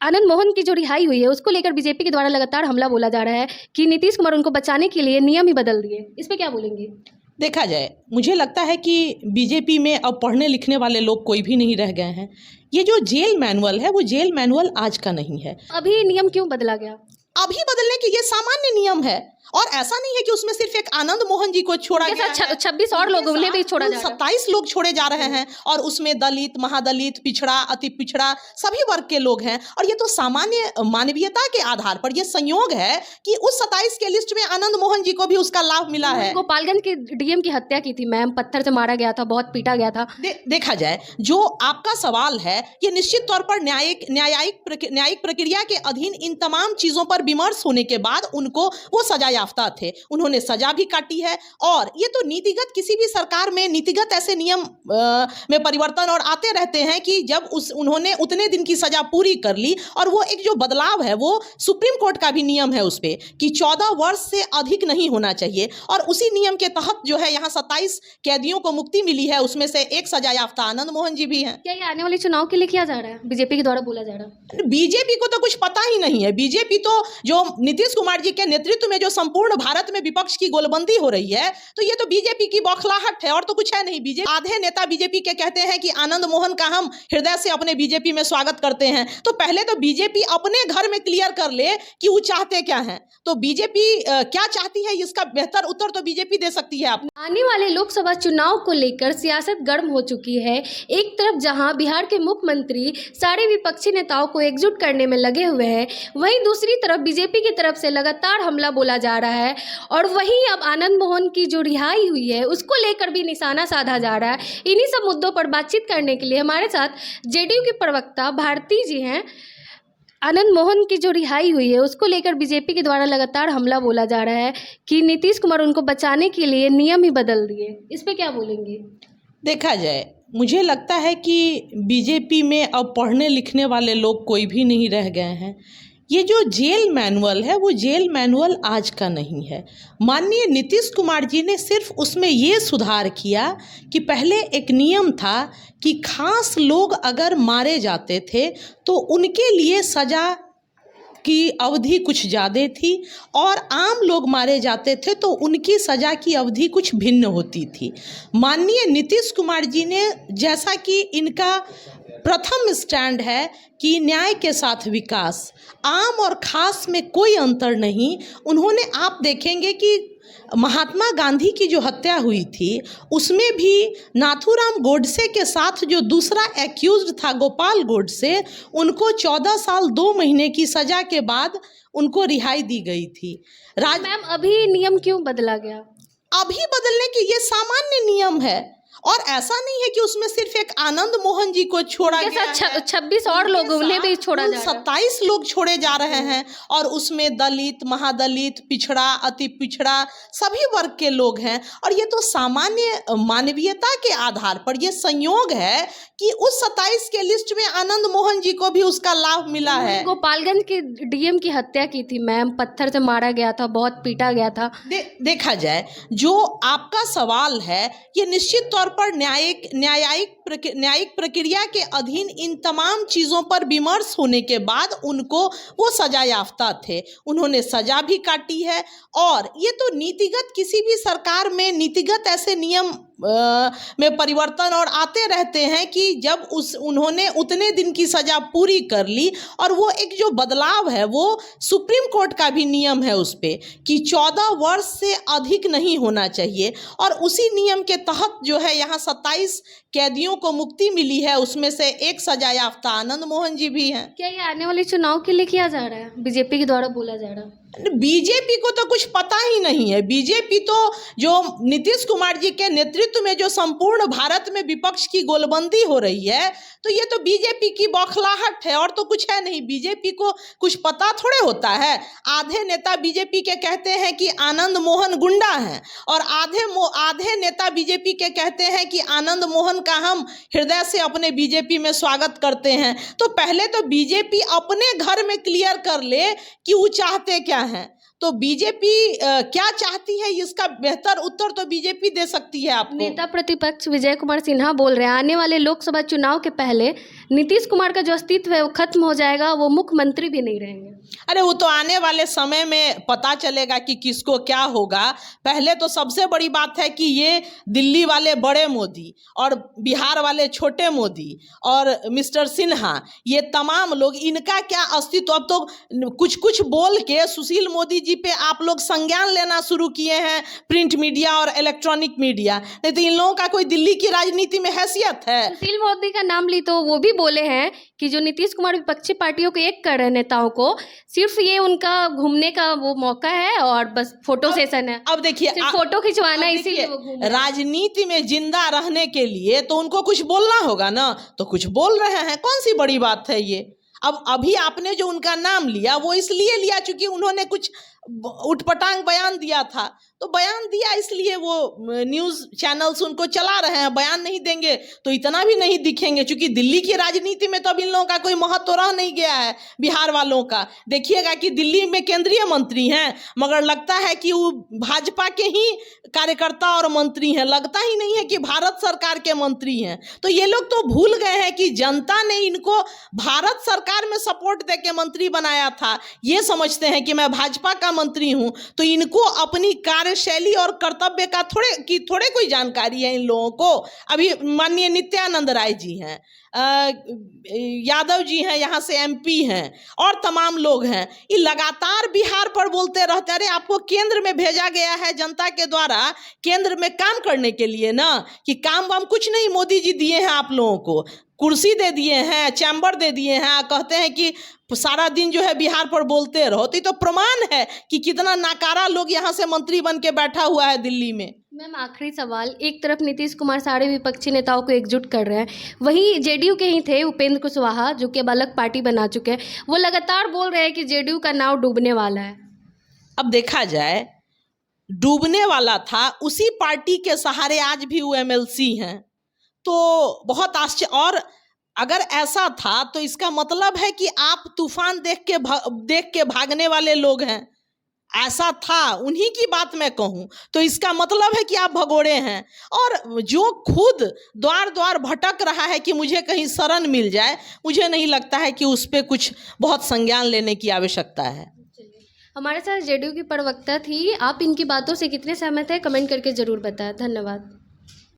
आनंद मोहन की जो रिहाई हुई है उसको लेकर बीजेपी के द्वारा लगातार हमला बोला जा रहा है कि नीतीश कुमार उनको बचाने के लिए नियम ही बदल दिए। इस पे क्या बोलेंगे? देखा जाए, मुझे लगता है कि बीजेपी में अब पढ़ने लिखने वाले लोग कोई भी नहीं रह गए हैं। ये जो जेल मैनुअल है वो जेल मैनुअल आज का नहीं है। अभी नियम क्यों बदला गया? अभी बदलने के ये सामान्य नियम है और ऐसा नहीं है कि उसमें सिर्फ एक आनंद मोहन जी को छोड़ा गया है। 26 और लोगों ने भी छोड़ा जा रहा है। 27 लोग छोड़े जा रहे हैं और उसमें दलित, महादलित, पिछड़ा, अति पिछड़ा सभी वर्ग के लोग हैं। और ये तो सामान्य मानवीयता के आधार पर ये संयोग है कि उस 27 के लिस्ट में आनंद मोहन जी को भी उसका लाभ मिला है। गोपालगंज के डीएम की हत्या की थी मैम, पत्थर से मारा गया था, बहुत पीटा गया था। देखा जाए, जो आपका सवाल है ये निश्चित तौर पर न्यायिक प्रक्रिया के अधीन इन तमाम चीजों पर विमर्श होने के बाद उनको वो सजा याफ्ता थे, उन्होंने सजा भी काटी है। और ये तो नीतिगत, किसी भी सरकार में नीतिगत ऐसे नियम में परिवर्तन और आते रहते हैं कि जब उन्होंने उतने दिन की सजा पूरी कर ली और वो एक जो बदलाव है वो सुप्रीम कोर्ट का भी नियम है उस पे कि 14 वर्ष से अधिक नहीं होना चाहिए। और उसी नियम के तहत जो है यहाँ 27 कैदियों को मुक्ति मिली है, उसमें से एक सजा याफ्ता आनंद मोहन जी भी हैं। क्या ये आने वाले चुनाव के लिए किया जा रहा है? बीजेपी के द्वारा बोला जा रहा है। बीजेपी को तो कुछ पता ही नहीं है। बीजेपी तो जो नीतीश कुमार जी के नेतृत्व में जो संपूर्ण भारत में विपक्ष की गोलबंदी हो रही है, तो ये तो बीजेपी की बौखलाहट है और तो कुछ है नहीं। बीजेपी आधे नेता बीजेपी के कहते हैं कि आनंद मोहन का हम हृदय से अपने बीजेपी में स्वागत करते हैं। तो पहले तो बीजेपी अपने घर में क्लियर कर ले कि वो चाहते क्या हैं। तो बीजेपी क्या चाहती है इसका बेहतर उत्तर तो बीजेपी दे सकती है। आप आने वाले लोकसभा चुनाव को लेकर सियासत गर्म हो चुकी है। एक तरफ जहां बिहार के मुख्यमंत्री सारे विपक्षी नेताओं को एकजुट करने में लगे हुए हैं, वहीं दूसरी तरफ बीजेपी की तरफ से लगातार हमला बोला जा रहा है। और वहीं अब आनंद मोहन की जो रिहाई हुई है उसको लेकर भी निशाना साधा जा रहा है। इन्हीं सब मुद्दों पर बातचीत करने के लिए हमारे साथ जेडीयू की प्रवक्ता भारती जी हैं। आनंद मोहन की जो रिहाई हुई है उसको लेकर बीजेपी के द्वारा लगातार हमला बोला जा रहा है कि नीतीश कुमार उनको बचाने के लिए नियम ही बदल दिए। इस पे क्या बोलेंगे? देखा जाए, मुझे लगता है कि बीजेपी में अब पढ़ने लिखने वाले लोग कोई भी नहीं रह गए हैं। ये जो जेल मैनुअल है वो जेल मैनुअल आज का नहीं है। माननीय नीतीश कुमार जी ने सिर्फ उसमें ये सुधार किया कि पहले एक नियम था कि खास लोग अगर मारे जाते थे तो उनके लिए सज़ा की अवधि कुछ ज़्यादा थी और आम लोग मारे जाते थे तो उनकी सज़ा की अवधि कुछ भिन्न होती थी। माननीय नीतीश कुमार जी ने, जैसा कि इनका प्रथम स्टैंड है कि न्याय के साथ विकास, आम और खास में कोई अंतर नहीं, उन्होंने, आप देखेंगे कि महात्मा गांधी की जो हत्या हुई थी उसमें भी नाथूराम गोडसे के साथ जो दूसरा एक्यूज्ड था गोपाल गोडसे, उनको 14 साल 2 महीने की सज़ा के बाद उनको रिहाई दी गई थी। मैम, अभी नियम क्यों बदला गया? अभी बदलने के ये सामान्य नियम है और ऐसा नहीं है कि उसमें सिर्फ एक आनंद मोहन जी को छोड़ा गया है। 26 और लोगों ने भी छोड़ा जा रहा है। 27 लोग छोड़े जा रहे हैं और उसमें दलित, महादलित, पिछड़ा, अति पिछड़ा सभी वर्ग के लोग हैं। और ये तो सामान्य मानवीयता के आधार पर ये संयोग है कि उस 27 के लिस्ट में आनंद मोहन जी को भी उसका लाभ मिला है। गोपालगंज के डीएम की हत्या की थी मैम, पत्थर से मारा गया था, बहुत पीटा गया था। देखा जाए, जो आपका सवाल है ये निश्चित तौर पर न्यायिक प्रक्रिया के अधीन इन तमाम चीज़ों पर विमर्श होने के बाद उनको वो सजा याफ्ता थे, उन्होंने सजा भी काटी है। और ये तो नीतिगत, किसी भी सरकार में नीतिगत ऐसे नियम में परिवर्तन और आते रहते हैं कि जब उन्होंने उतने दिन की सजा पूरी कर ली और वो एक जो बदलाव है वो सुप्रीम कोर्ट का भी नियम है उस पे कि 14 वर्ष से अधिक नहीं होना चाहिए। और उसी नियम के तहत जो है यहाँ 27 कैदियों को मुक्ति मिली है, उसमें से एक सजा याफ्ता आनंद मोहन जी भी हैं। क्या ये आने वाले चुनाव के लिए किया जा रहा है? बीजेपी के द्वारा बोला जा रहा है। बीजेपी को तो कुछ पता ही नहीं है। बीजेपी तो जो नीतीश कुमार जी के नेतृत्व में जो संपूर्ण भारत में विपक्ष की गोलबंदी हो रही है, तो ये तो बीजेपी की बौखलाहट है और तो कुछ है नहीं। बीजेपी को कुछ पता थोड़े होता है। आधे नेता बीजेपी के कहते हैं कि आनंद मोहन गुंडा हैं और आधे नेता बीजेपी के कहते हैं कि आनंद मोहन का हम हृदय से अपने बीजेपी में स्वागत करते हैं। तो पहले तो बीजेपी अपने घर में क्लियर कर ले कि वो चाहते क्या हैं। तो बीजेपी क्या चाहती है, इसका बेहतर उत्तर तो बीजेपी दे सकती है आपको। नेता प्रतिपक्ष विजय कुमार सिन्हा बोल रहे हैं आने वाले लोकसभा चुनाव के पहले नीतीश कुमार का जो अस्तित्व है वो खत्म हो जाएगा, वो मुख्यमंत्री भी नहीं रहेंगे। अरे वो तो आने वाले समय में पता चलेगा कि किसको क्या होगा। पहले तो सबसे बड़ी बात है कि ये दिल्ली वाले बड़े मोदी और बिहार वाले छोटे मोदी और मिस्टर सिन्हा, ये तमाम लोग, इनका क्या अस्तित्व। अब तो कुछ कुछ बोल के सुशील मोदी जी पे आप लोग संज्ञान लेना शुरू किए हैं, प्रिंट मीडिया और इलेक्ट्रॉनिक मीडिया। नहीं तो इन लोगों का कोई दिल्ली की राजनीति में हैसियत है। सुशील मोदी का नाम ली तो वो भी बोले हैं कि जो नीतीश कुमार विपक्षी पार्टियों को एक कर रहे नेताओं को, सिर्फ ये उनका घूमने का वो मौका है और बस फोटो सेशन है। अब देखिए, सिर्फ फोटो खिंचवाना है, इसीलिए वो घूम रहे हैं। राजनीति में जिंदा रहने के लिए तो उनको कुछ बोलना होगा ना, तो कुछ बोल रहे हैं, कौन सी बड़ी बात है ये। अब अभी आपने जो उनका नाम लिया वो इसलिए लिया क्योंकि उन्होंने कुछ उटपटांग बयान दिया था, तो बयान दिया इसलिए वो न्यूज़ चैनल्स उनको चला रहे हैं। बयान नहीं देंगे तो इतना भी नहीं दिखेंगे, क्योंकि दिल्ली की राजनीति में तो अब इन लोगों का कोई महत्व रह नहीं गया है। बिहार वालों का देखिएगा कि दिल्ली में केंद्रीय मंत्री हैं, मगर लगता है कि वो भाजपा के ही कार्यकर्ता और मंत्री हैं, लगता ही नहीं है कि भारत सरकार के मंत्री हैं। तो ये लोग तो भूल गए हैं कि जनता ने इनको भारत सरकार में सपोर्ट दे के मंत्री बनाया था। ये समझते हैं कि मैं भाजपा का मंत्री हूं, तो इनको अपनी कार्यशैली और कर्तव्य का थोड़े कोई जानकारी है इन लोगों को। अभी माननीय नित्यानंद राय जी हैं, यादव जी हैं, यहाँ से एमपी हैं और तमाम लोग हैं, ये लगातार बिहार पर बोलते रहते हैं। अरे आपको केंद्र में भेजा गया है जनता के द्वारा केंद्र में काम करने के लिए ना, कि काम वाम कुछ नहीं मोदी जी दिए हैं आप लोगों को, कुर्सी दे दिए हैं, चैम्बर दे दिए हैं, कहते हैं कि सारा दिन जो है बिहार पर बोलते रहो। तो ये तो प्रमाण है कि कितना नाकारा लोग यहाँ से मंत्री बन के बैठा हुआ है दिल्ली में। मैम आखिरी सवाल, एक तरफ नीतीश कुमार सारे विपक्षी नेताओं को एकजुट कर रहे हैं, वहीं जेडीयू के ही थे उपेंद्र कुशवाहा जो कि अब अलग पार्टी बना चुके हैं, वो लगातार बोल रहे हैं कि जेडीयू का नाव डूबने वाला है। अब देखा जाए, डूबने वाला था, उसी पार्टी के सहारे आज भी वो एमएलसी हैं, तो बहुत आश्चर्य। और अगर ऐसा था तो इसका मतलब है कि आप तूफान देख के भागने वाले लोग हैं। ऐसा था, उन्हीं की बात मैं कहूँ तो इसका मतलब है कि आप भगोड़े हैं। और जो खुद द्वार द्वार भटक रहा है कि मुझे कहीं शरण मिल जाए, मुझे नहीं लगता है कि उस पर कुछ बहुत संज्ञान लेने की आवश्यकता है। हमारे साथ जेडीयू की प्रवक्ता थी, आप इनकी बातों से कितने सहमत हैं कमेंट करके जरूर बताएं। धन्यवाद।